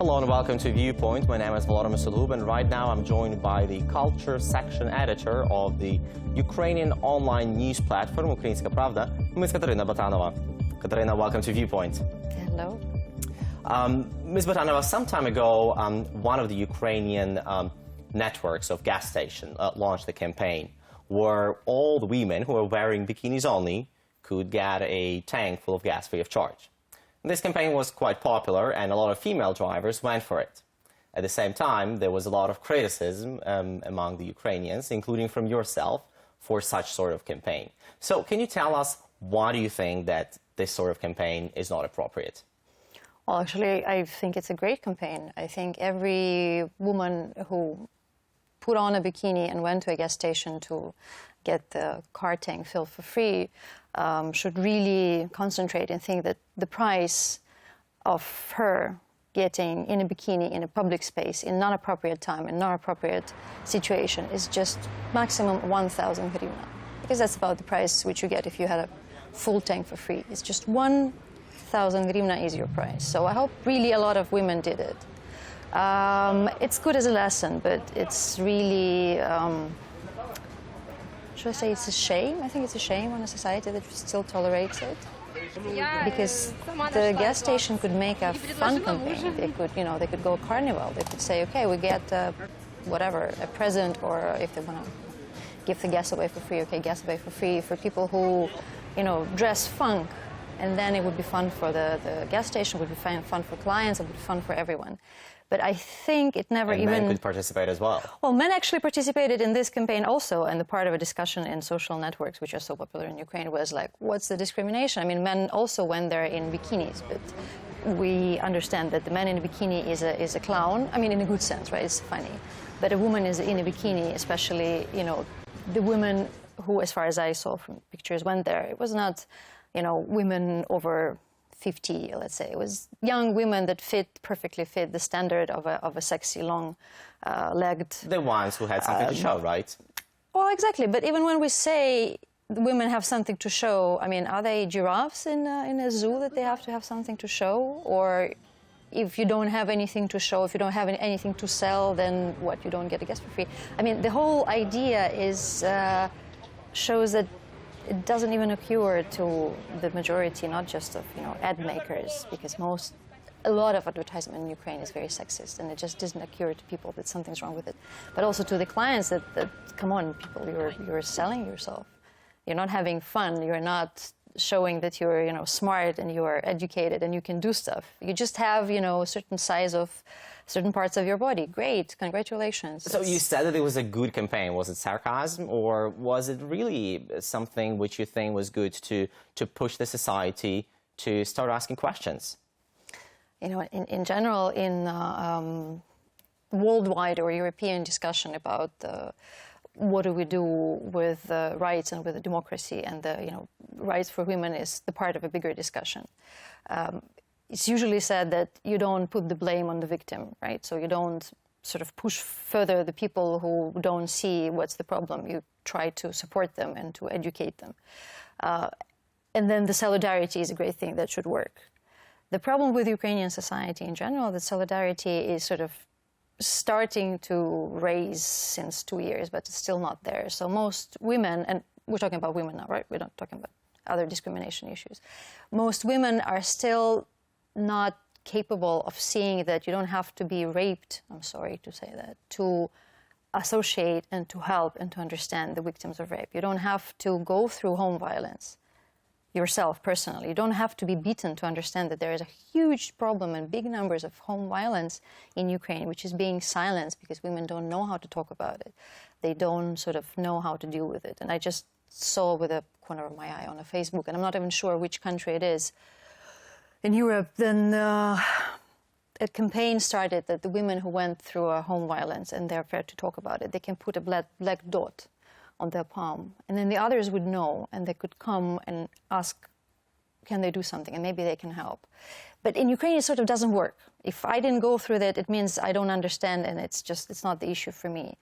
Hello and welcome to Viewpoint. My name is Volodymyr, and right now I'm joined by the culture section editor of the Ukrainian online news platform Ukrayinska Pravda, Ms. Kateryna Botanova. Kateryna, welcome to Viewpoint. Hello. Ms. Botanova, some time ago, one of the Ukrainian networks of gas stations launched a campaign where all the women who are wearing bikinis only could get a tank full of gas free of charge. This campaign was quite popular, and a lot of female drivers went for it. At the same time, there was a lot of criticism among the Ukrainians, including from yourself, for such sort of campaign. So can you tell us why do you think that this sort of campaign is not appropriate? Well, actually, I think it's a great campaign. I think every woman who put on a bikini and went to a gas station to get the car tank filled for free should really concentrate and think that the price of her getting in a bikini in a public space in non-appropriate time and non-appropriate situation is just maximum 1,000 hryvnia, because that's about the price which you get if you had a full tank for free. It's just 1,000 hryvnia is your price. So I hope really a lot of women did it. It's good as a lesson, but it's really should I say it's a shame? I think it's a shame on a society that still tolerates it. Because the gas station could make a fun campaign. They could, they could go carnival. They could say, okay, we get whatever, a present, or if they want to give the gas away for free, okay, gas away for free for people who, dress funk. And then it would be fun for the gas station, it would be fun for clients, it would be fun for everyone. But I think it never even... men could participate as well. Well, men actually participated in this campaign also, and the part of a discussion in social networks, which are so popular in Ukraine, was like, what's the discrimination? I mean, men also went there in bikinis, but we understand that the man in a bikini is a clown. I mean, in a good sense, right? It's funny. But a woman is in a bikini, especially, the women who, as far as I saw from pictures, went there. It was not, women over 50, let's say. It was young women that perfectly fit the standard of a sexy, long-legged... The ones who had something to show, right? Well, exactly. But even when we say women have something to show, I mean, are they giraffes in a zoo that they have to have something to show? Or if you don't have anything to show, if you don't have anything to sell, then what, you don't get a gas for free? I mean, the whole idea is shows that it doesn't even occur to the majority, not just of ad makers, because a lot of advertisement in Ukraine is very sexist, and it just doesn't occur to people that something's wrong with it. But also to the clients that come on, people, you're selling yourself. You're not having fun. You're not showing that you're smart and you're educated and you can do stuff. You just have a certain size of certain parts of your body. Great, congratulations. So you said that it was a good campaign. Was it sarcasm, or was it really something which you think was good to push the society to start asking questions? In general, in worldwide or European discussion about what do we do with rights and with the democracy, and the rights for women is the part of a bigger discussion. It's usually said that you don't put the blame on the victim, right? So you don't sort of push further the people who don't see what's the problem. You try to support them and to educate them. And then the solidarity is a great thing that should work. The problem with Ukrainian society in general, that solidarity is sort of starting to raise since 2 years, but it's still not there. So most women, and we're talking about women now, right? We're not talking about other discrimination issues. Most women are still not capable of seeing that you don't have to be raped, I'm sorry to say that, to associate and to help and to understand the victims of rape. You don't have to go through home violence yourself personally. You don't have to be beaten to understand that there is a huge problem and big numbers of home violence in Ukraine, which is being silenced because women don't know how to talk about it. They don't sort of know how to deal with it. And I just saw with a corner of my eye on a Facebook, and I'm not even sure which country it is, in Europe, then a campaign started that the women who went through a home violence and they're afraid to talk about it, they can put a black dot on their palm, and then the others would know, and they could come and ask, can they do something, and maybe they can help. But in Ukraine, it sort of doesn't work. If I didn't go through that, it means I don't understand, and it's not the issue for me.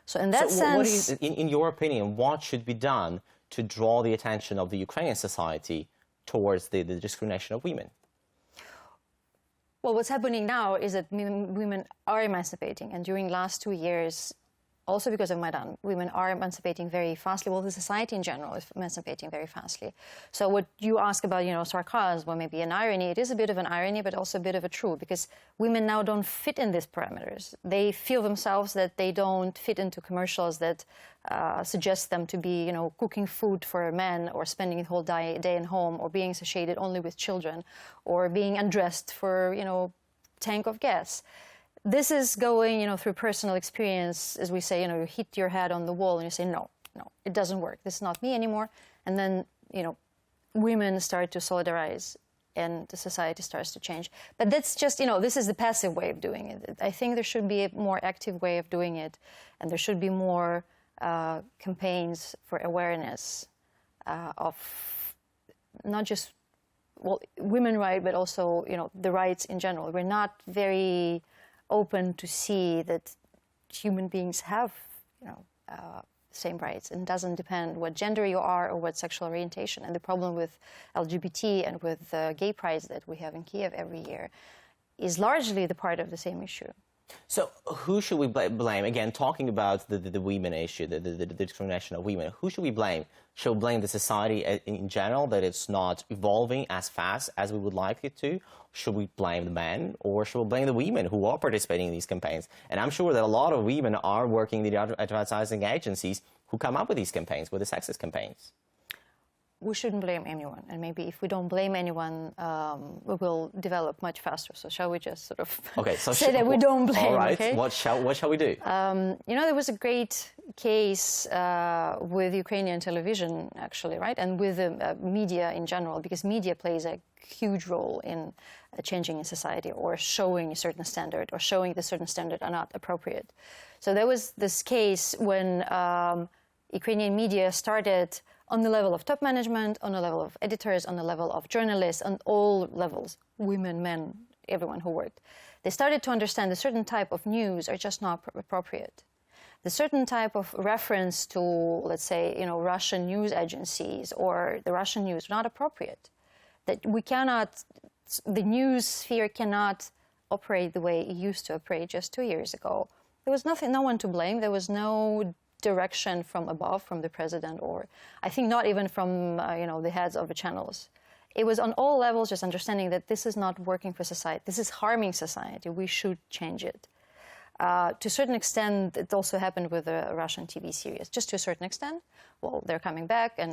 So in that sense... in your opinion, what should be done to draw the attention of the Ukrainian society towards the discrimination of women? Well, what's happening now is that women are emancipating, and during the last 2 years, also because of Maidan, women are emancipating very fastly. Well, the society in general is emancipating very fastly. So what you ask about, sarcasm or maybe an irony, it is a bit of an irony, but also a bit of a truth, because women now don't fit in these parameters. They feel themselves that they don't fit into commercials that suggest them to be, cooking food for men, or spending the whole day in home, or being associated only with children, or being undressed for, tank of gas. This is going, through personal experience, as we say, you hit your head on the wall and you say, no, it doesn't work. This is not me anymore. And then, women start to solidarize and the society starts to change. But that's just, this is the passive way of doing it. I think there should be a more active way of doing it, and there should be more campaigns for awareness of not just, women rights, but also, the rights in general. We're not very open to see that human beings have, same rights, and doesn't depend what gender you are or what sexual orientation. And the problem with LGBT and with gay prides that we have in Kiev every year is largely the part of the same issue. So who should we blame? Again, talking about the women issue, the discrimination of women, who should we blame? Should we blame the society in general that it's not evolving as fast as we would like it to? Should we blame the men, or should we blame the women who are participating in these campaigns? And I'm sure that a lot of women are working in the advertising agencies who come up with these campaigns, with the sexist campaigns. We shouldn't blame anyone, and maybe if we don't blame anyone, we will develop much faster. So shall we just sort of say that we don't blame? All right. Okay? What shall we do? There was a great case with Ukrainian television, actually, right, and with media in general, because media plays a huge role in changing in society, or showing a certain standard, or showing the certain standard are not appropriate. So there was this case when Ukrainian media started on the level of top management, on the level of editors, on the level of journalists, on all levels, women, men, everyone who worked. They started to understand a certain type of news are just not appropriate. The certain type of reference to, let's say, Russian news agencies or the Russian news are not appropriate. That we cannot, the news sphere cannot operate the way it used to operate just 2 years ago. There was no one to blame. There was no direction from above, from the president, or I think not even from the heads of the channels. It was on all levels just understanding that this is not working for society. This is harming society. We should change it. To a certain extent, it also happened with the Russian TV series. Just to a certain extent. Well, they're coming back, and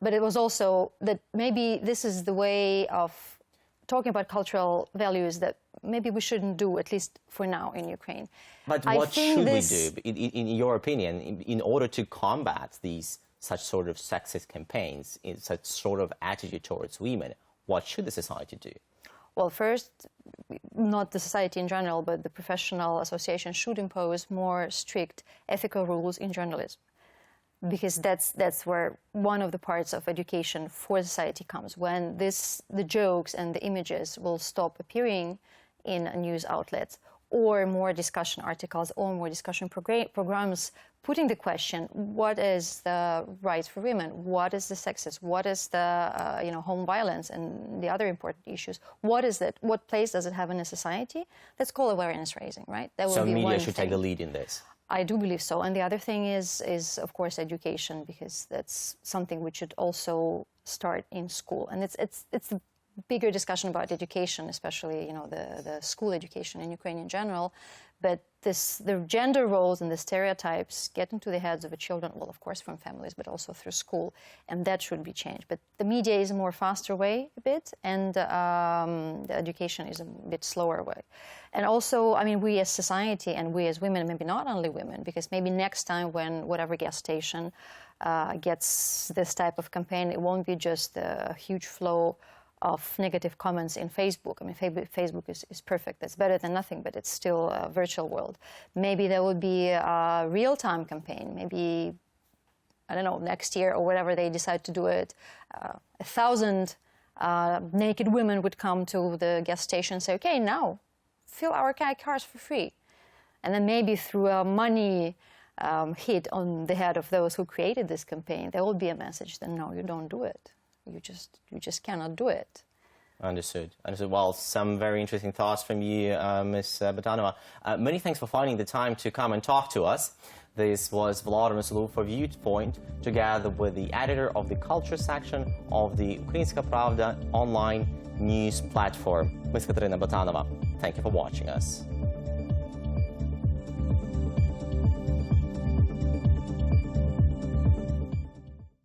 but it was also that maybe this is the way of talking about cultural values that maybe we shouldn't do, at least for now, in Ukraine. But what should we do, in your opinion, in order to combat such sort of sexist campaigns, such sort of attitude towards women? What should the society do? Well, first, not the society in general, but the professional association should impose more strict ethical rules in journalism, because that's where one of the parts of education for society comes, when the jokes and the images will stop appearing in news outlets, or more discussion articles, or more discussion programs putting the question, what is the rights for women? What is the sexism? What is the home violence and the other important issues? What is it? What place does it have in a society? That's called awareness raising, right? That so media should take the lead in this. I do believe so. And the other thing is of course, education, because that's something which should also start in school. And it's a bigger discussion about education, especially, the school education in Ukraine in general. But the gender roles and the stereotypes get into the heads of the children, well, of course, from families, but also through school. And that should be changed. But the media is a more faster way a bit, and the education is a bit slower way. And also, we as society and we as women, maybe not only women, because maybe next time when whatever gas station gets this type of campaign, it won't be just a huge flow of negative comments in Facebook. Facebook is perfect. That's better than nothing, but it's still a virtual world. Maybe there will be a real-time campaign. Maybe, I don't know, next year or whatever they decide to do it, 1,000 naked women would come to the gas station and say, okay, now fill our cars for free. And then maybe through a money hit on the head of those who created this campaign, there will be a message that, no, you don't do it. You just cannot do it. Understood. Understood. Well, some very interesting thoughts from you, Ms. Botanova. Many thanks for finding the time to come and talk to us. This was Volodymyr Solov for Viewpoint, together with the editor of the culture section of the Ukrayinska Pravda online news platform, Ms. Kateryna Botanova. Thank you for watching us.